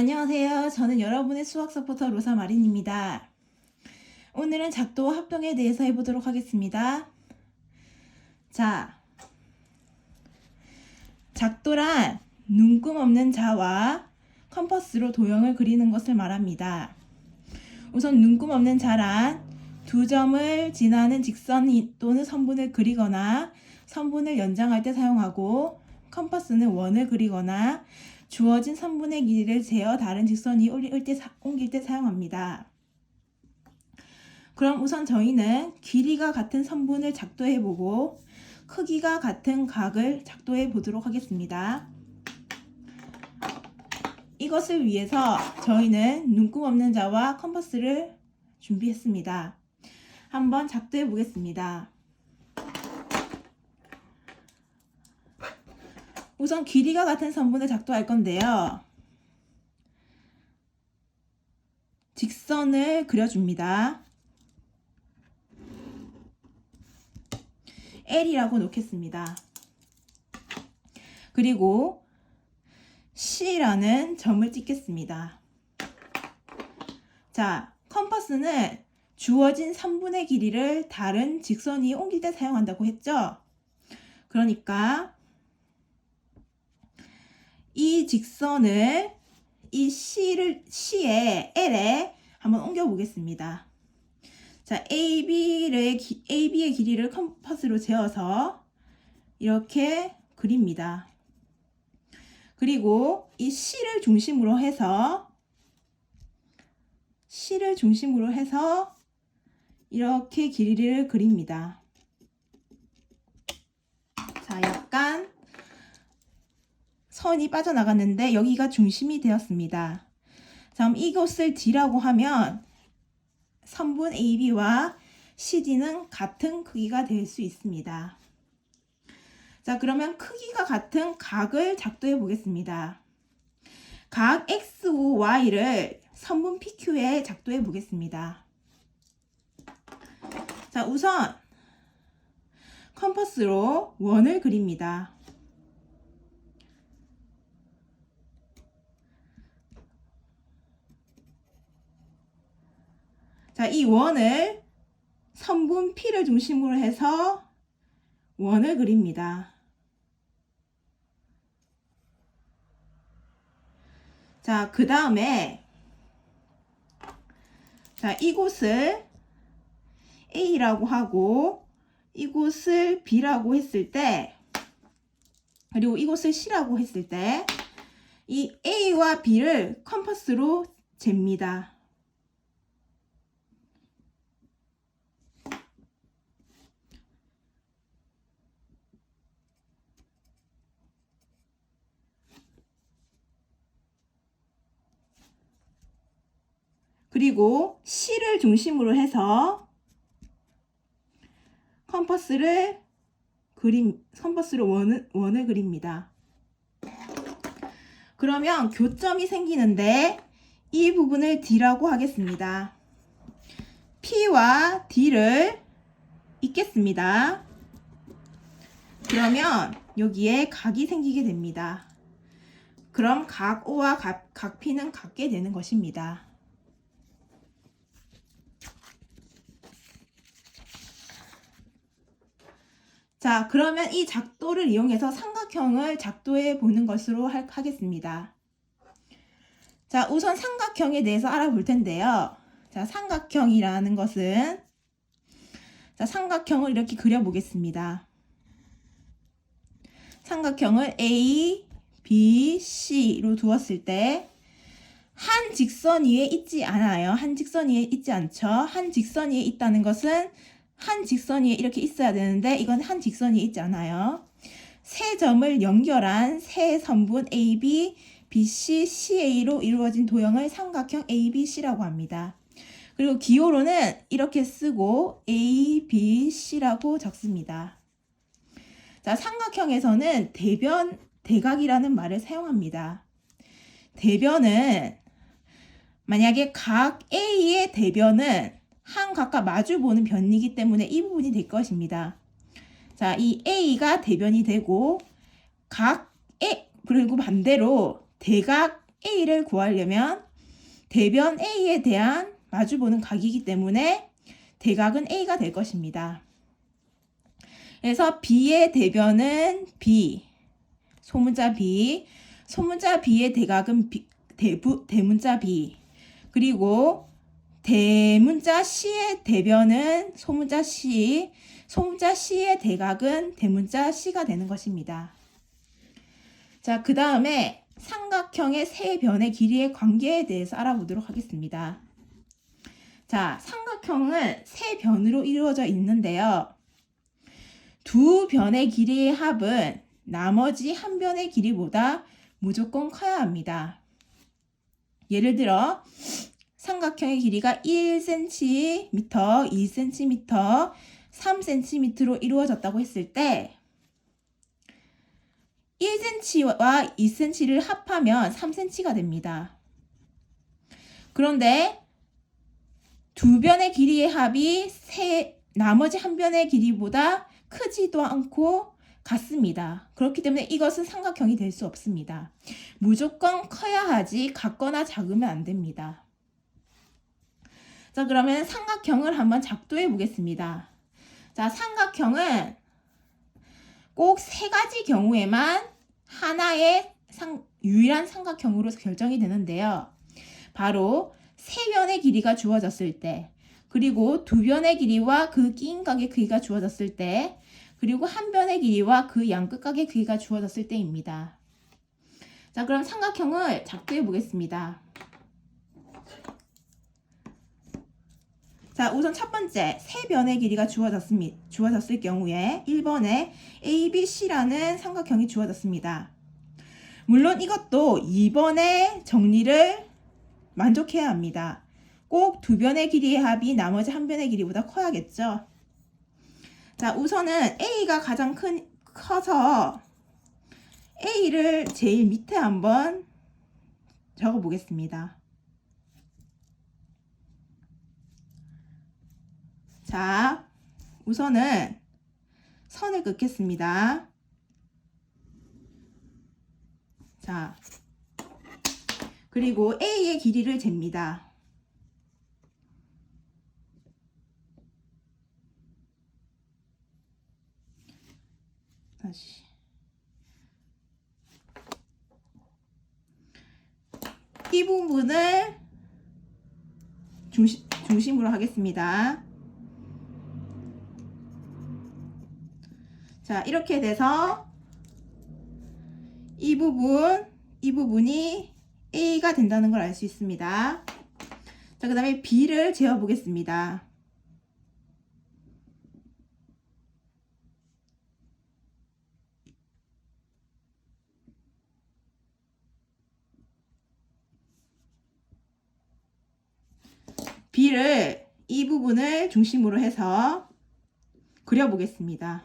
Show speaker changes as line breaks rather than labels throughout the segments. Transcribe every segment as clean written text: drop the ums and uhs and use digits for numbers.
안녕하세요. 저는 여러분의 수학 서포터 로사마린입니다. 오늘은 작도와 합동에 대해서 해보도록 하겠습니다. 자, 작도란 눈금 없는 자와 컴퍼스로 도형을 그리는 것을 말합니다. 우선 눈금 없는 자란 두 점을 지나는 직선 또는 선분을 그리거나 선분을 연장할 때 사용하고, 컴퍼스는 원을 그리거나 주어진 선분의 길이를 재어 다른 직선이 옮길 때 사용합니다. 그럼 우선 저희는 길이가 같은 선분을 작도해보고 크기가 같은 각을 작도해 보도록 하겠습니다. 이것을 위해서 저희는 눈금 없는 자와 컴퍼스를 준비했습니다. 한번 작도해 보겠습니다. 우선 길이가 같은 선분을 작도할 건데요. 직선을 그려줍니다. L이라고 놓겠습니다. 그리고 C라는 점을 찍겠습니다. 자, 컴퍼스는 주어진 선분의 길이를 다른 직선이 옮길 때 사용한다고 했죠? 그러니까 이 직선을 이 C의 L에 한번 옮겨 보겠습니다. 자, AB의 길이를 컴퍼스로 재어서 이렇게 그립니다. 그리고 이 C를 중심으로 해서 이렇게 길이를 그립니다. 자, 약간 선이 빠져나갔는데 여기가 중심이 되었습니다. 자, 그럼 이것을 D라고 하면 선분 AB와 CD는 같은 크기가 될 수 있습니다. 자, 그러면 크기가 같은 각을 작도해 보겠습니다. 각 XOY를 선분 PQ에 작도해 보겠습니다. 자, 우선 컴퍼스로 원을 그립니다. 자, 이 원을 선분 P를 중심으로 해서 원을 그립니다. 자, 그 다음에 이곳을 A라고 하고 이곳을 B라고 했을 때, 그리고 이곳을 C라고 했을 때 이 A와 B를 컴퍼스로 잽니다. 그리고 C를 중심으로 해서 컴퍼스로 원을 그립니다. 그러면 교점이 생기는데 이 부분을 D라고 하겠습니다. P와 D를 잇겠습니다. 그러면 여기에 각이 생기게 됩니다. 그럼 각 O와 각 P는 같게 되는 것입니다. 자, 그러면 이 작도를 이용해서 삼각형을 작도해 보는 것으로 하겠습니다. 자, 우선 삼각형에 대해서 알아볼 텐데요. 자, 삼각형이라는 것은, 자, 삼각형을 이렇게 그려보겠습니다. 삼각형을 A, B, C로 두었을 때 한 직선 위에 있지 않아요. 한 직선 위에 있지 않죠. 한 직선 위에 있다는 것은 한 직선 위에 이렇게 있어야 되는데 이건 한 직선 위에 있지 않아요. 세 점을 연결한 세 선분 AB, BC, CA로 이루어진 도형을 삼각형 ABC라고 합니다. 그리고 기호로는 이렇게 쓰고 ABC라고 적습니다. 자, 삼각형에서는 대각이라는 말을 사용합니다. 대변은 만약에 각 A의 대변은 한 각과 마주 보는 변이기 때문에 이 부분이 될 것입니다. 자, 이 A가 대변이 되고 그리고 반대로 대각 A를 구하려면 대변 A에 대한 마주보는 각이기 때문에 대각은 A가 될 것입니다. 그래서 B의 대변은 B, 소문자 B, 소문자 B의 대각은 대문자 B, 그리고 대문자 C의 대변은 소문자 C, 소문자 C의 대각은 대문자 C가 되는 것입니다. 자, 그 다음에 삼각형의 세 변의 길이의 관계에 대해서 알아보도록 하겠습니다. 자, 삼각형은 세 변으로 이루어져 있는데요. 두 변의 길이의 합은 나머지 한 변의 길이보다 무조건 커야 합니다. 예를 들어 삼각형의 길이가 1cm, 2cm, 3cm로 이루어졌다고 했을 때 1cm와 2cm를 합하면 3cm가 됩니다. 그런데 두 변의 길이의 합이 나머지 한 변의 길이보다 크지도 않고 같습니다. 그렇기 때문에 이것은 삼각형이 될 수 없습니다. 무조건 커야 하지 같거나 작으면 안 됩니다. 자, 그러면 삼각형을 한번 작도해 보겠습니다. 자, 삼각형은 꼭 세 가지 경우에만 하나의 유일한 삼각형으로 결정이 되는데요. 바로 세 변의 길이가 주어졌을 때, 그리고 두 변의 길이와 그 끼인각의 크기가 주어졌을 때, 그리고 한 변의 길이와 그 양끝각의 크기가 주어졌을 때입니다. 자, 그럼 삼각형을 작도해 보겠습니다. 자, 우선 첫 번째, 세 변의 길이가 주어졌을 경우에 1번에 ABC라는 삼각형이 주어졌습니다. 물론 이것도 2번의 정리를 만족해야 합니다. 꼭 두 변의 길이의 합이 나머지 한 변의 길이보다 커야겠죠. 자, 우선은 A가 가장 커서 A를 제일 밑에 한번 적어 보겠습니다. 자, 우선은 선을 긋겠습니다. 자, 그리고 A의 길이를 잽니다. 다시. 이 부분을 중심으로 하겠습니다. 자, 이렇게 돼서 이 부분이 A가 된다는 걸 알 수 있습니다. 자, 그 다음에 B를 재어 보겠습니다. 이 부분을 중심으로 해서 그려보겠습니다.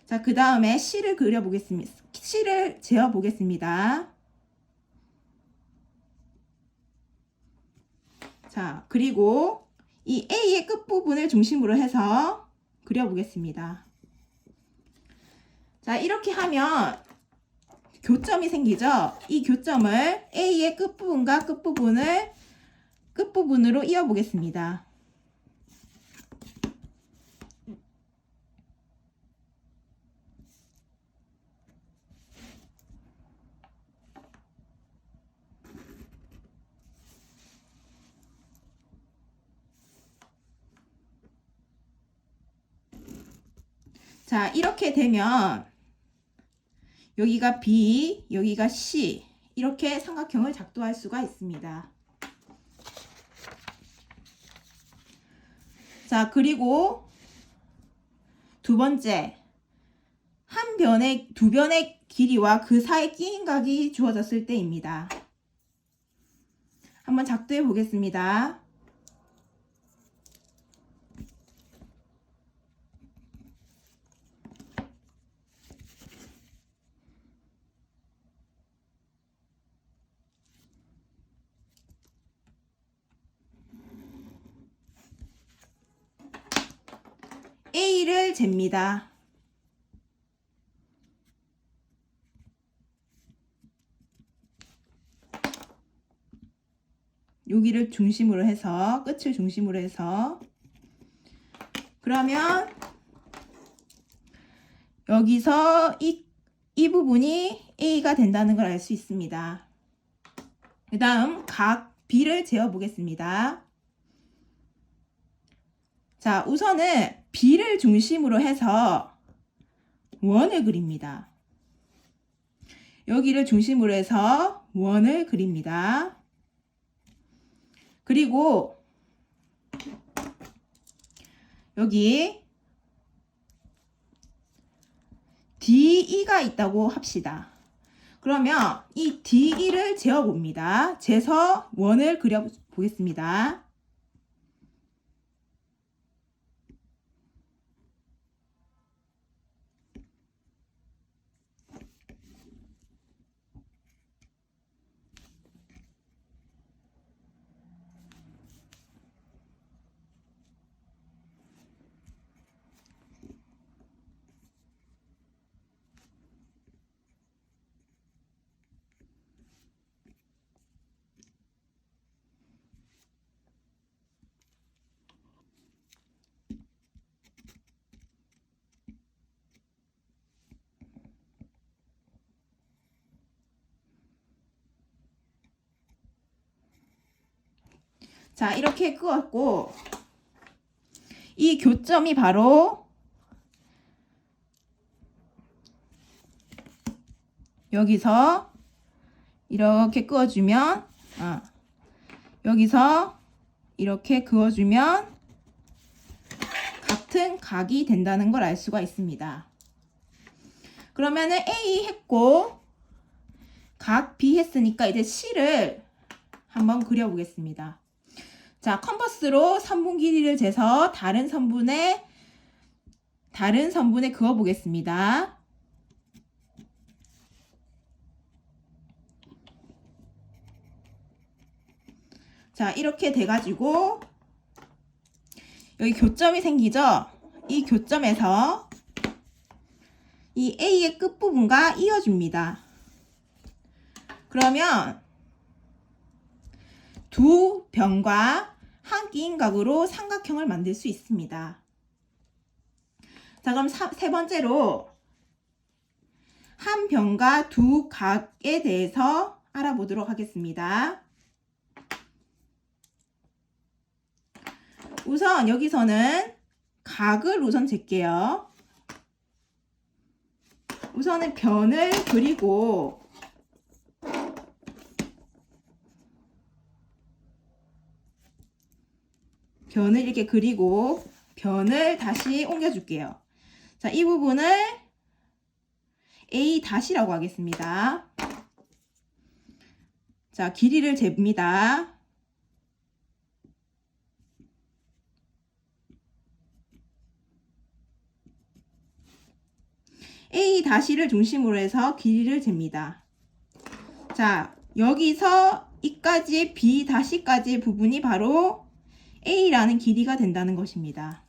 자, 그 다음에 C를 그려보겠습니다. C를 재어보겠습니다. 자, 그리고 이 A의 끝부분을 중심으로 해서 그려보겠습니다. 자, 이렇게 하면 교점이 생기죠? 이 교점을 A의 끝부분과 끝부분으로 이어보겠습니다. 자, 이렇게 되면 여기가 B, 여기가 C, 이렇게 삼각형을 작도할 수가 있습니다. 자, 그리고 두 번째, 두 변의 길이와 그 사이 끼인 각이 주어졌을 때입니다. 한번 작도해 보겠습니다. A를 잽니다. 여기를 중심으로 해서 끝을 중심으로 해서 그러면 여기서 이 부분이 A가 된다는 걸 알 수 있습니다. 그 다음 각 B를 재어 보겠습니다. 자, 우선은 B를 중심으로 해서 원을 그립니다. 여기를 중심으로 해서 원을 그립니다. 그리고 여기 DE가 있다고 합시다. 그러면 이 DE를 재어봅니다. 재서 원을 그려보겠습니다. 자, 이렇게 그었고 이 교점이 바로 여기서 이렇게 그어주면 여기서 이렇게 그어주면 같은 각이 된다는 걸 알 수가 있습니다. 그러면은 A 했고 각 B 했으니까 이제 C를 한번 그려보겠습니다. 자, 컴퍼스로 선분 길이를 재서 다른 선분에 그어 보겠습니다. 자, 이렇게 돼가지고 여기 교점이 생기죠? 이 교점에서 이 A의 끝부분과 이어줍니다. 그러면 두 변과 한 끼인각으로 삼각형을 만들 수 있습니다. 자, 그럼 세 번째로 한 변과 두 각에 대해서 알아보도록 하겠습니다. 우선 여기서는 각을 우선 잴게요. 우선은 변을 그리고 변을 이렇게 그리고 변을 다시 옮겨줄게요. 자, 이 부분을 A-라고 하겠습니다. 자, 길이를 잽니다. A-를 중심으로 해서 길이를 잽니다. 자, 여기서 이까지 B-까지 부분이 바로 A라는 길이가 된다는 것입니다.